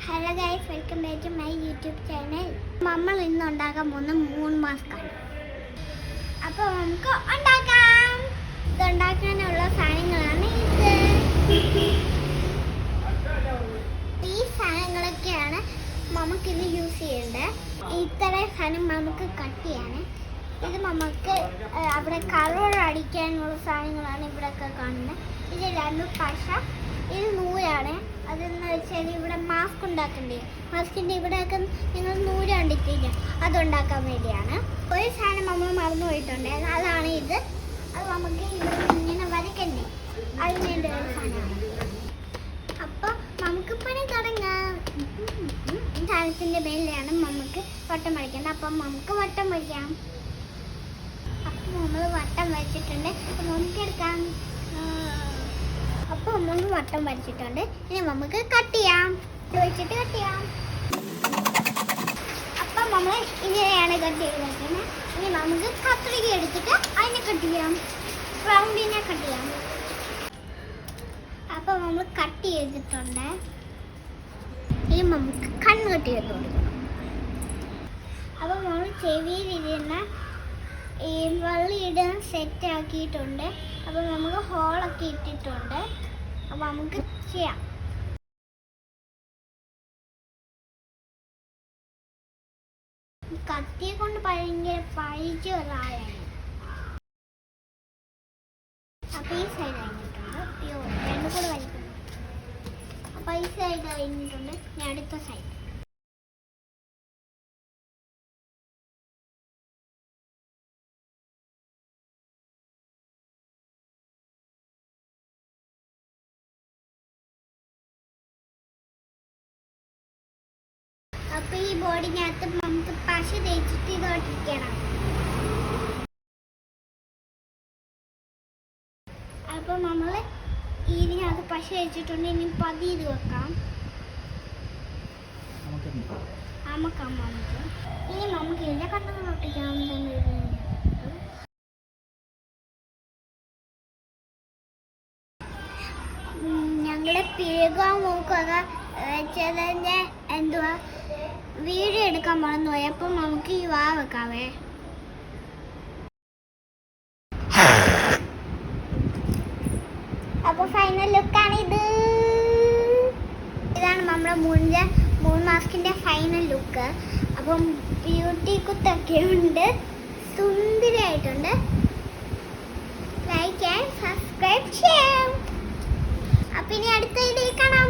Hello guys, welcome back to my YouTube channel. നമ്മൾ ഇന്ന് ഉണ്ടാക്കാൻ പോകുന്ന 3 മാസ്കാണ്. അപ്പോൾ നമുക്ക് ഉണ്ടാക്കാം. ഇത് ഉണ്ടാക്കാനുള്ള സാധനങ്ങളാണ് ഈ സാധനങ്ങളൊക്കെയാണ് നമുക്കിത് യൂസ് ചെയ്യേണ്ടത്. ഇത്രയും സാധനം നമുക്ക് കട്ട് ചെയ്യാൻ. ഇത് നമുക്ക് അവിടെ കളർ അടിക്കാനുള്ള സാധനങ്ങളാണ് ഇവിടെയൊക്കെ കാണുന്നത്. ഇത് 2 പശ, ഇത് നൂലാണ്. അതെന്ന് വെച്ചാൽ ഇവിടെ മാസ്ക് ഉണ്ടാക്കണ്ടേ, മാസ്കിൻ്റെ ഇവിടെയൊക്കെ നിങ്ങൾ നൂല് കണ്ടിട്ടില്ല, അതുണ്ടാക്കാൻ വേണ്ടിയാണ്. ഒരു സാധനം നമ്മൾ മറന്നു പോയിട്ടുണ്ട്, അതാണ് ഇത്. അത് നമുക്ക് ഇവിടെ ഇങ്ങനെ വരയ്ക്കണ്ടേ, അതിന് വേണ്ടി ഒരു സാധനമാണ്. അപ്പോൾ നമുക്ക് പണി തുടങ്ങാം. ഈ സാധനത്തിൻ്റെ മേലെയാണ് നമുക്ക് വട്ടം വരയ്ക്കേണ്ടത്. അപ്പം നമുക്ക് വട്ടം വരയ്ക്കാം. അപ്പം നമ്മൾ വട്ടം വരച്ചിട്ടുണ്ട്, അപ്പം നമുക്ക് എടുക്കാം. അപ്പോൾ നമ്മൾ വട്ടം വരച്ചിട്ടുണ്ട്. ഇനി നമുക്ക് കട്ട് ചെയ്യാം. വെച്ചിട്ട് കട്ട് ചെയ്യാം. അപ്പം നമ്മൾ ഇങ്ങനെയാണ് കട്ട് ചെയ്തിരിക്കുന്നത്. ഇനി നമുക്ക് കത്രിക എടുത്തിട്ട് അതിനെ കട്ട് ചെയ്യാം, റൗണ്ടിനെ കട്ട് ചെയ്യാം. അപ്പം നമ്മൾ കട്ട് ചെയ്തിട്ടുണ്ട്. ഇനി നമുക്ക് കണ്ണ് കട്ട് ചെയ്ത് കൊടുക്കണം. അപ്പം നമ്മൾ ചെവിയിലിരുന്ന ഈ വള്ളിയിടാൻ സെറ്റ് ആക്കിയിട്ടുണ്ട്. അപ്പം നമുക്ക് ഹോളൊക്കെ ഇട്ടിട്ടുണ്ട്. അപ്പം നമുക്ക് ചെയ്യാം. കത്തിയെ കൊണ്ട് ഭയങ്കര പഴിച്ച ഒരാളാണ്. അപ്പം ഈ സൈഡ് കഴിഞ്ഞിട്ടുണ്ട്. രണ്ടും കൂടെ വലിക്കുന്നു. അപ്പം ഈ സൈഡ് കഴിഞ്ഞിട്ടുണ്ട്. ഞാൻ അടുത്ത സൈഡ്. അപ്പോൾ ഈ ബോഡിനകത്ത് നമുക്ക് പശ തേച്ചിട്ട് ഇതോട്ടിരിക്കണം. അപ്പോൾ നമ്മൾ ഇതിനകത്ത് പശ തേച്ചിട്ടുണ്ട്. ഇനി പതിയത് വെക്കാം. ഇനി നമുക്ക് ഇതിൻ്റെ കണ്ണുകൾ ഒട്ടിക്കാം. ഞങ്ങളുടെ പിഴകാൻ നോക്കുക വെച്ചതിൻ്റെ എന്തുവാ വീഡിയോ എടുക്കാൻ മറന്നുപോയി. അപ്പം നമുക്ക് ഈ വാ വെക്കാവേ. അപ്പോൾ ഫൈനൽ ലുക്കാണിത്. ഇതാണ് നമ്മുടെ 3 മാസ്കിൻ്റെ ഫൈനൽ ലുക്ക്. അപ്പം ബ്യൂട്ടി കുത്തൊക്കെ ഉണ്ട്, സുന്ദരിയായിട്ടുണ്ട്. ലൈക്ക് ആൻഡ് സബ്സ്ക്രൈബ് ചെയ്യാം. അപ്പം ഇനി അടുത്ത വീഡിയോ കാണാം.